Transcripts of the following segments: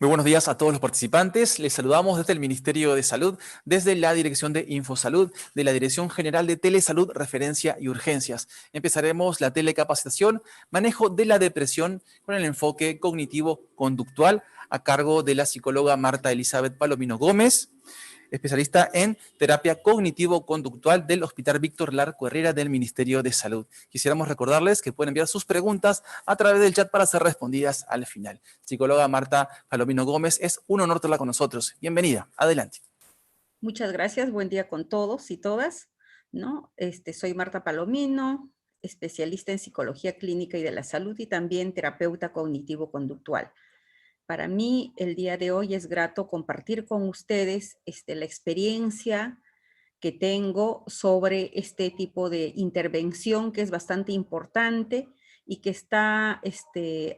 Muy buenos días a todos los participantes. Les saludamos desde el Ministerio de Salud, desde la Dirección de Infosalud, de la Dirección General de Telesalud, Referencia y Urgencias. Empezaremos la telecapacitación, manejo de la depresión con el enfoque cognitivo-conductual a cargo de la psicóloga Marta Elizabeth Palomino Gómez, especialista en terapia cognitivo-conductual del Hospital Víctor Larco Herrera del Ministerio de Salud. Quisiéramos recordarles que pueden enviar sus preguntas a través del chat para ser respondidas al final. Psicóloga Marta Palomino Gómez, es un honor tenerla con nosotros. Bienvenida, adelante. Muchas gracias, buen día con todos y todas, ¿no? Soy Marta Palomino, especialista en psicología clínica y de la salud y también terapeuta cognitivo-conductual. Para mí, el día de hoy es grato compartir con ustedes la experiencia que tengo sobre este tipo de intervención que es bastante importante y que está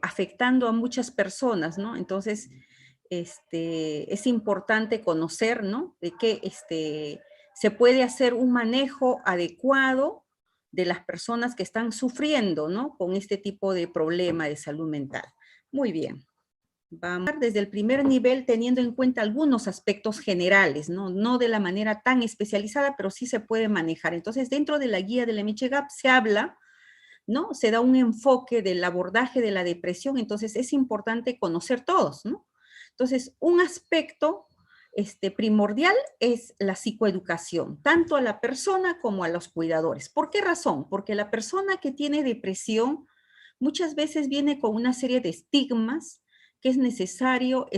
afectando a muchas personas, ¿no? Entonces, es importante conocer, ¿no? De que se puede hacer un manejo adecuado de las personas que están sufriendo, ¿no? Con este tipo de problema de salud mental. Muy bien. Vamos desde el primer nivel teniendo en cuenta algunos aspectos generales, ¿no? No de la manera tan especializada, pero sí se puede manejar. Entonces, dentro de la guía de la MHGAP se habla, ¿no? Se da un enfoque del abordaje de la depresión, entonces es importante conocer todos, ¿no? Entonces, un aspecto primordial es la psicoeducación, tanto a la persona como a los cuidadores. ¿Por qué razón? Porque la persona que tiene depresión muchas veces viene con una serie de estigmas que es necesario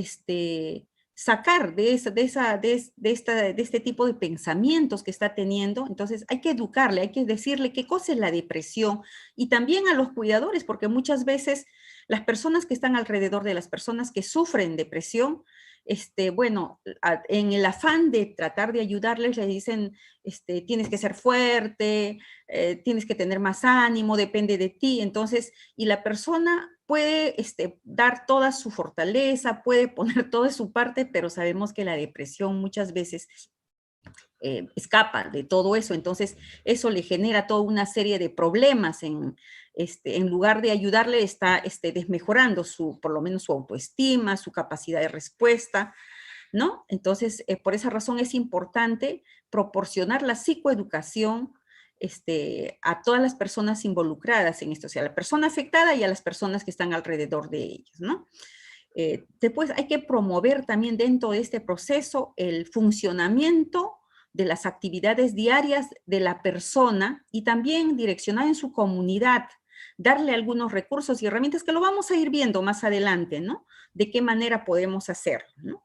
sacar de este tipo de pensamientos que está teniendo. Entonces hay que educarle, hay que decirle qué cosa es la depresión y también a los cuidadores, porque muchas veces las personas que están alrededor de las personas que sufren depresión, bueno, en el afán de tratar de ayudarles, le dicen, tienes que ser fuerte, tienes que tener más ánimo, depende de ti. Entonces, y la persona puede dar toda su fortaleza, puede poner toda su parte, pero sabemos que la depresión muchas veces escapa de todo eso, entonces eso le genera toda una serie de problemas en lugar de ayudarle está desmejorando por lo menos su autoestima, su capacidad de respuesta, ¿no? Entonces, por esa razón es importante proporcionar la psicoeducación a todas las personas involucradas en esto, o sea, a la persona afectada y a las personas que están alrededor de ellos, ¿no? Después hay que promover también dentro de este proceso el funcionamiento de las actividades diarias de la persona y también direccionar en su comunidad, darle algunos recursos y herramientas que lo vamos a ir viendo más adelante, ¿no? De qué manera podemos hacerlo, ¿no?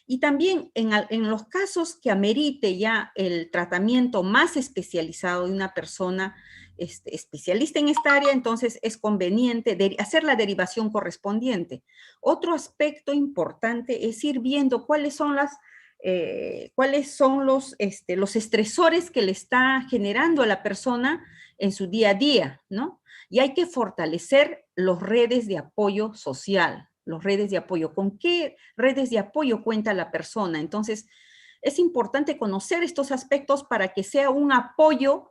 Y también en los casos que amerite ya el tratamiento más especializado de una persona especialista en esta área, entonces es conveniente hacer la derivación correspondiente. Otro aspecto importante es ir viendo cuáles son los estresores que le está generando a la persona en su día a día, ¿no? Y hay que fortalecer las redes de apoyo social, las redes de apoyo. ¿Con qué redes de apoyo cuenta la persona? Entonces, es importante conocer estos aspectos para que sea un apoyo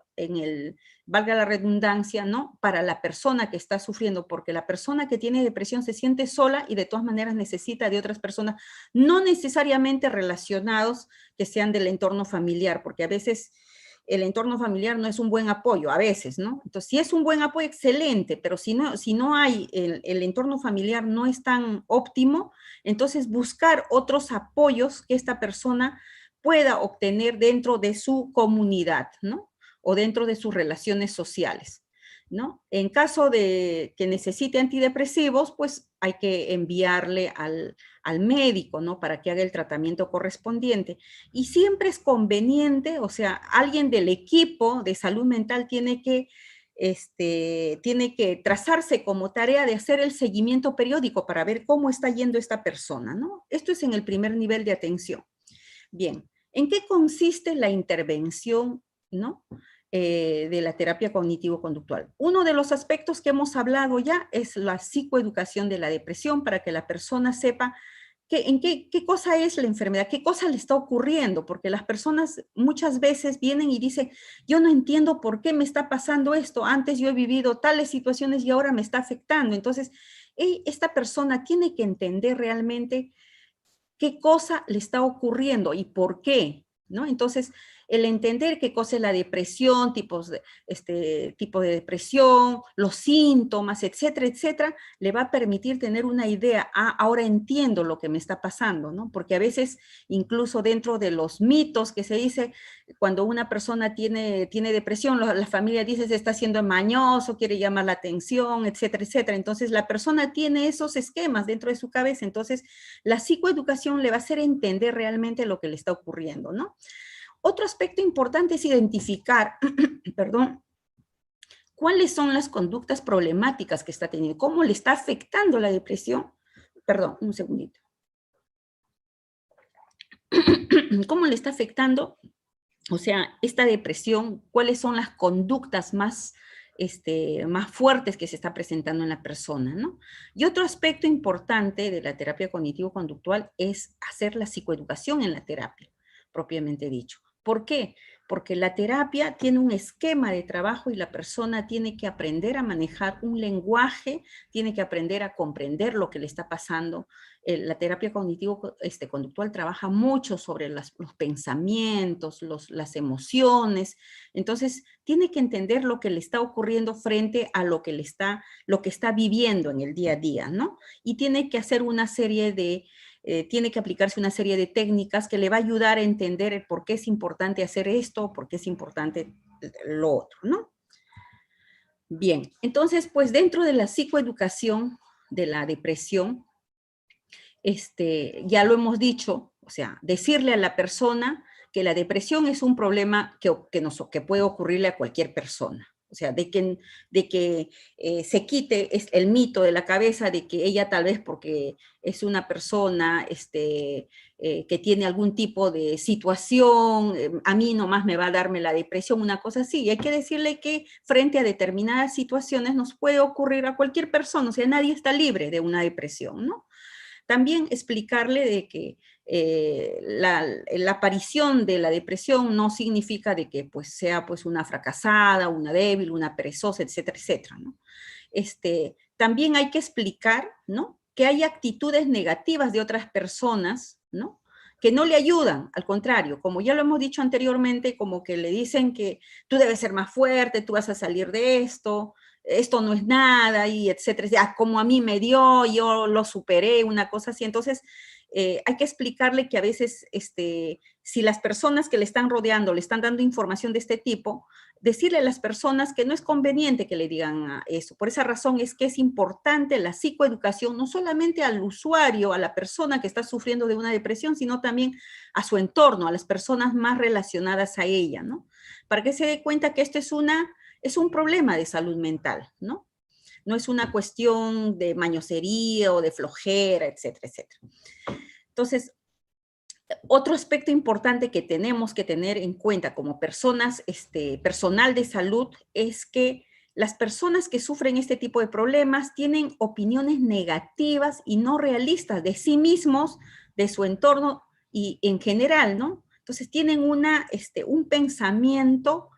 valga la redundancia, ¿no? Para la persona que está sufriendo, porque la persona que tiene depresión se siente sola y de todas maneras necesita de otras personas, no necesariamente relacionados que sean del entorno familiar, porque a veces el entorno familiar no es un buen apoyo, a veces, ¿no? Entonces, si es un buen apoyo, excelente, pero si no hay, el entorno familiar no es tan óptimo, entonces buscar otros apoyos que esta persona pueda obtener dentro de su comunidad, ¿no? O dentro de sus relaciones sociales, ¿no? En caso de que necesite antidepresivos, pues hay que enviarle al médico, ¿no? Para que haga el tratamiento correspondiente. Y siempre es conveniente, o sea, alguien del equipo de salud mental tiene que trazarse como tarea de hacer el seguimiento periódico para ver cómo está yendo esta persona, ¿no? Esto es en el primer nivel de atención. Bien, ¿en qué consiste la intervención, ¿no? De la terapia cognitivo-conductual? Uno de los aspectos que hemos hablado ya es la psicoeducación de la depresión para que la persona sepa qué cosa es la enfermedad, qué cosa le está ocurriendo, porque las personas muchas veces vienen y dicen, yo no entiendo por qué me está pasando esto, antes yo he vivido tales situaciones y ahora me está afectando. Entonces, esta persona tiene que entender realmente qué cosa le está ocurriendo y por qué, ¿no? Entonces, el entender qué cosa es la depresión, tipo de depresión, los síntomas, etcétera, etcétera, le va a permitir tener una idea. Ah, ahora entiendo lo que me está pasando, ¿no? Porque a veces, incluso dentro de los mitos que se dice, cuando una persona tiene depresión, la familia dice se está haciendo mañoso, quiere llamar la atención, etcétera, etcétera. Entonces, la persona tiene esos esquemas dentro de su cabeza. Entonces, la psicoeducación le va a hacer entender realmente lo que le está ocurriendo, ¿no? Otro aspecto importante es identificar, perdón, cuáles son las conductas problemáticas que está teniendo, cómo le está afectando la depresión. Perdón, un segundito. ¿Cómo le está afectando, o sea, esta depresión? ¿Cuáles son las conductas más fuertes que se está presentando en la persona, ¿no? Y otro aspecto importante de la terapia cognitivo-conductual es hacer la psicoeducación en la terapia, propiamente dicho. ¿Por qué? Porque la terapia tiene un esquema de trabajo y la persona tiene que aprender a manejar un lenguaje, tiene que aprender a comprender lo que le está pasando. La terapia cognitivo-conductual trabaja mucho sobre los pensamientos, las emociones. Entonces, tiene que entender lo que le está ocurriendo frente a lo que está viviendo en el día a día, ¿no? Y tiene que hacer una serie de tiene que aplicarse una serie de técnicas que le va a ayudar a entender por qué es importante hacer esto, por qué es importante lo otro, ¿no? Bien, entonces, pues dentro de la psicoeducación de la depresión, ya lo hemos dicho, o sea, decirle a la persona que la depresión es un problema que puede ocurrirle a cualquier persona. O sea, de que se quite el mito de la cabeza de que ella tal vez porque es una persona que tiene algún tipo de situación, a mí nomás me va a darme la depresión, una cosa así. Y hay que decirle que frente a determinadas situaciones nos puede ocurrir a cualquier persona, o sea, nadie está libre de una depresión, ¿no? También explicarle de que la aparición de la depresión no significa de que pues, sea pues, una fracasada, una débil, una perezosa, etcétera, etcétera, ¿no? También hay que explicar, ¿no?, que hay actitudes negativas de otras personas, ¿no?, que no le ayudan, al contrario, como ya lo hemos dicho anteriormente, como que le dicen que tú debes ser más fuerte, tú vas a salir de esto no es nada, y etcétera, ya, como a mí me dio, yo lo superé, una cosa así. Entonces, hay que explicarle que a veces, si las personas que le están rodeando le están dando información de este tipo, decirle a las personas que no es conveniente que le digan eso. Por esa razón es que es importante la psicoeducación, no solamente al usuario, a la persona que está sufriendo de una depresión, sino también a su entorno, a las personas más relacionadas a ella, ¿no? Para que se dé cuenta que esto es un problema de salud mental, ¿no? No es una cuestión de mañosería o de flojera, etcétera, etcétera. Entonces, otro aspecto importante que tenemos que tener en cuenta como personas, personal de salud, es que las personas que sufren este tipo de problemas tienen opiniones negativas y no realistas de sí mismos, de su entorno y en general, ¿no? Entonces tienen un pensamiento,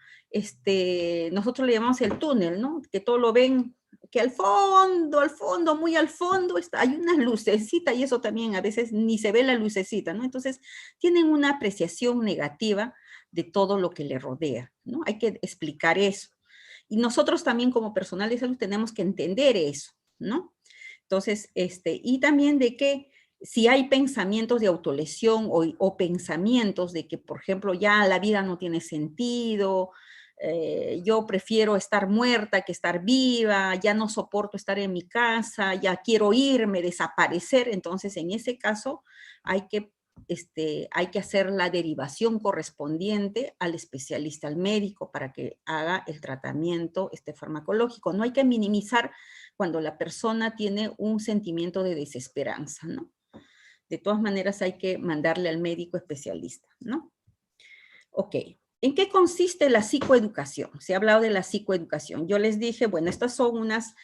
nosotros le llamamos el túnel, ¿no? Que todo lo ven, que al fondo, muy al fondo, hay una lucecita y eso también a veces ni se ve la lucecita, ¿no? Entonces tienen una apreciación negativa de todo lo que le rodea, ¿no? Hay que explicar eso. Y nosotros también como personal de salud tenemos que entender eso, ¿no? Entonces, y también de que si hay pensamientos de autolesión o pensamientos de que, por ejemplo, ya la vida no tiene sentido, yo prefiero estar muerta que estar viva, ya no soporto estar en mi casa, ya quiero irme, desaparecer, entonces en ese caso hay que hacer la derivación correspondiente al especialista, al médico, para que haga el tratamiento farmacológico. No hay que minimizar cuando la persona tiene un sentimiento de desesperanza, ¿no? De todas maneras hay que mandarle al médico especialista, ¿no? Ok. ¿En qué consiste la psicoeducación? Se ha hablado de la psicoeducación. Yo les dije, bueno, estas son unas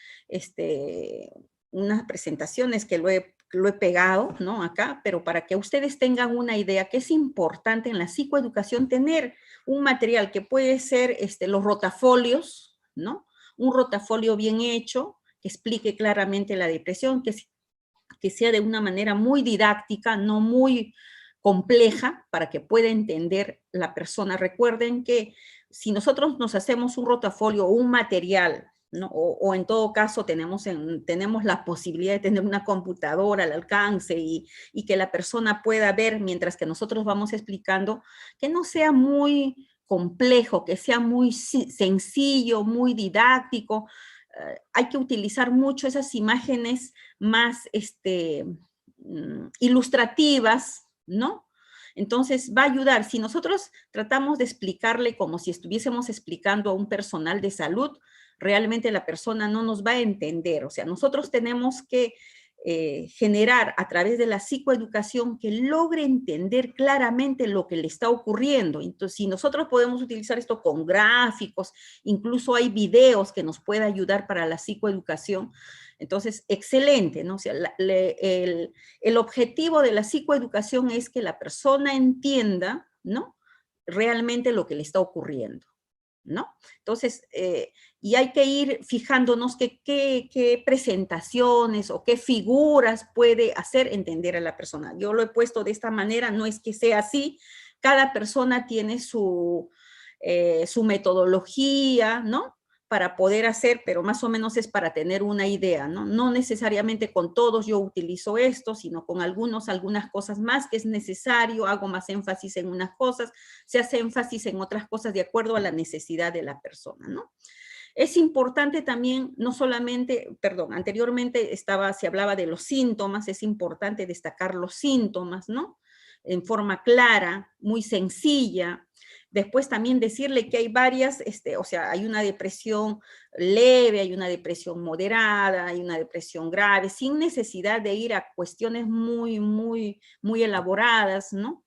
presentaciones que lo he pegado, ¿no? Acá, pero para que ustedes tengan una idea que es importante en la psicoeducación tener un material que puede ser los rotafolios, ¿no? Un rotafolio bien hecho, que explique claramente la depresión, que que sea de una manera muy didáctica, no muy compleja, para que pueda entender la persona. Recuerden que si nosotros nos hacemos un rotafolio o un material, ¿no? O en todo caso tenemos la posibilidad de tener una computadora al alcance y que la persona pueda ver mientras que nosotros vamos explicando, que no sea muy complejo, que sea muy sencillo, muy didáctico. Hay que utilizar mucho esas imágenes más ilustrativas, ¿no? Entonces va a ayudar. Si nosotros tratamos de explicarle como si estuviésemos explicando a un personal de salud, realmente la persona no nos va a entender. O sea, nosotros tenemos que generar a través de la psicoeducación que logre entender claramente lo que le está ocurriendo. Entonces, si nosotros podemos utilizar esto con gráficos, incluso hay videos que nos pueden ayudar para la psicoeducación, entonces, excelente, ¿no? O sea, el objetivo de la psicoeducación es que la persona entienda, ¿no? Realmente lo que le está ocurriendo, ¿no? Entonces, y hay que ir fijándonos qué presentaciones o qué figuras puede hacer entender a la persona. Yo lo he puesto de esta manera, no es que sea así, cada persona tiene su metodología, ¿no? Para poder hacer, pero más o menos es para tener una idea, ¿no? No necesariamente con todos yo utilizo esto, sino con algunas cosas más que es necesario, hago más énfasis en unas cosas, se hace énfasis en otras cosas de acuerdo a la necesidad de la persona, ¿no? Es importante también, no solamente, perdón, anteriormente se hablaba de los síntomas, es importante destacar los síntomas, ¿no? En forma clara, muy sencilla. Después también decirle que hay varias, o sea, hay una depresión leve, hay una depresión moderada, hay una depresión grave, sin necesidad de ir a cuestiones muy elaboradas, ¿no?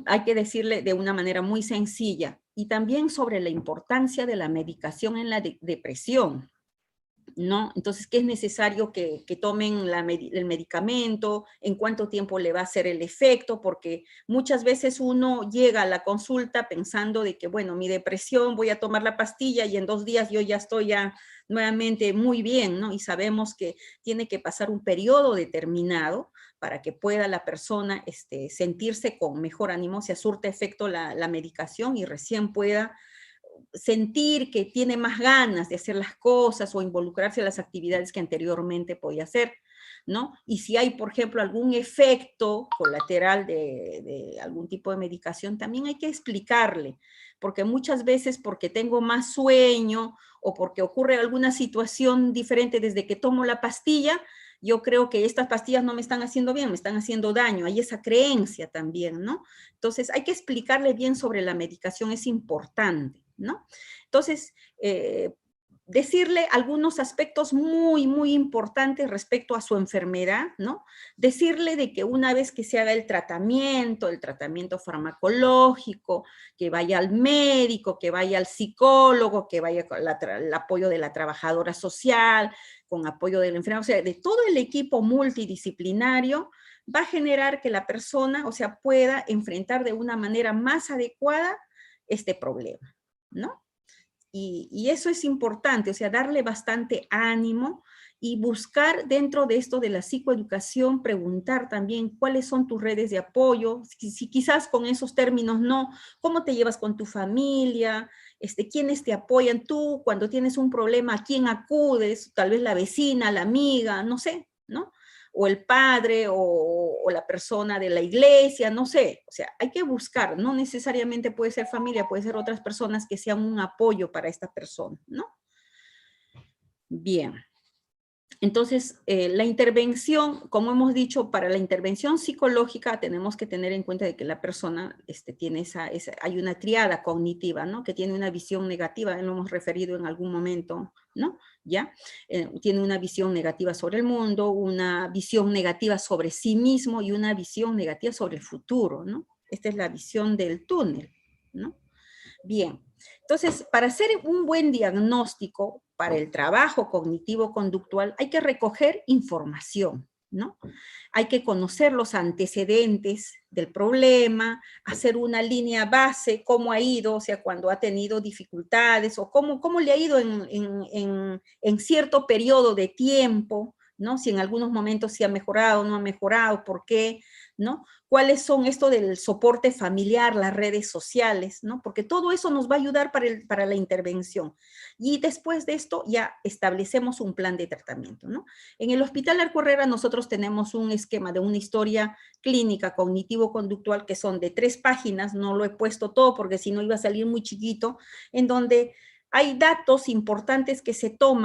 Hay que decirle de una manera muy sencilla. Y también sobre la importancia de la medicación en la depresión, ¿no? Entonces, ¿qué es necesario que tomen el medicamento? ¿En cuánto tiempo le va a hacer el efecto? Porque muchas veces uno llega a la consulta pensando de que, bueno, mi depresión, voy a tomar la pastilla y en 2 días yo ya estoy nuevamente muy bien, ¿no? Y sabemos que tiene que pasar un periodo determinado para que pueda la persona sentirse con mejor ánimo, se surte efecto la medicación y recién pueda sentir que tiene más ganas de hacer las cosas o involucrarse en las actividades que anteriormente podía hacer, ¿no? Y si hay, por ejemplo, algún efecto colateral de algún tipo de medicación, también hay que explicarle, porque muchas veces porque tengo más sueño o porque ocurre alguna situación diferente desde que tomo la pastilla, yo creo que estas pastillas no me están haciendo bien, me están haciendo daño. Hay esa creencia también, ¿no? Entonces, hay que explicarle bien sobre la medicación, es importante, ¿no? Entonces, decirle algunos aspectos muy importantes respecto a su enfermedad, ¿no? Decirle de que una vez que se haga el tratamiento farmacológico, que vaya al médico, que vaya al psicólogo, que vaya con el apoyo de la trabajadora social, con apoyo del enfermero, o sea, de todo el equipo multidisciplinario, va a generar que la persona, o sea, pueda enfrentar de una manera más adecuada este problema, ¿no? Y eso es importante, o sea, darle bastante ánimo y buscar dentro de esto de la psicoeducación, preguntar también cuáles son tus redes de apoyo, si quizás con esos términos no, cómo te llevas con tu familia, quiénes te apoyan tú, cuando tienes un problema, a quién acudes, tal vez la vecina, la amiga, no sé, ¿no? O el padre o la persona de la iglesia, no sé, o sea, hay que buscar, no necesariamente puede ser familia, puede ser otras personas que sean un apoyo para esta persona, ¿no? Bien. Entonces, la intervención, como hemos dicho, para la intervención psicológica tenemos que tener en cuenta de que la persona tiene hay una triada cognitiva, ¿no? Que tiene una visión negativa, lo hemos referido en algún momento, ¿no? ¿Ya? Tiene una visión negativa sobre el mundo, una visión negativa sobre sí mismo y una visión negativa sobre el futuro, ¿no? Esta es la visión del túnel, ¿no? Bien, entonces, para hacer un buen diagnóstico para el trabajo cognitivo-conductual, hay que recoger información, ¿no? Hay que conocer los antecedentes del problema, hacer una línea base, cómo ha ido, o sea, cuando ha tenido dificultades, o cómo le ha ido en cierto periodo de tiempo, ¿no? Si en algunos momentos sí ha mejorado, no ha mejorado, ¿por qué? ¿No? ¿Cuáles son esto del soporte familiar, las redes sociales, ¿no? Porque todo eso nos va a ayudar para la intervención. Y después de esto ya establecemos un plan de tratamiento, ¿no? En el Hospital Arco Herrera nosotros tenemos un esquema de una historia clínica cognitivo-conductual que son de 3 páginas, no lo he puesto todo porque si no iba a salir muy chiquito, en donde hay datos importantes que se toman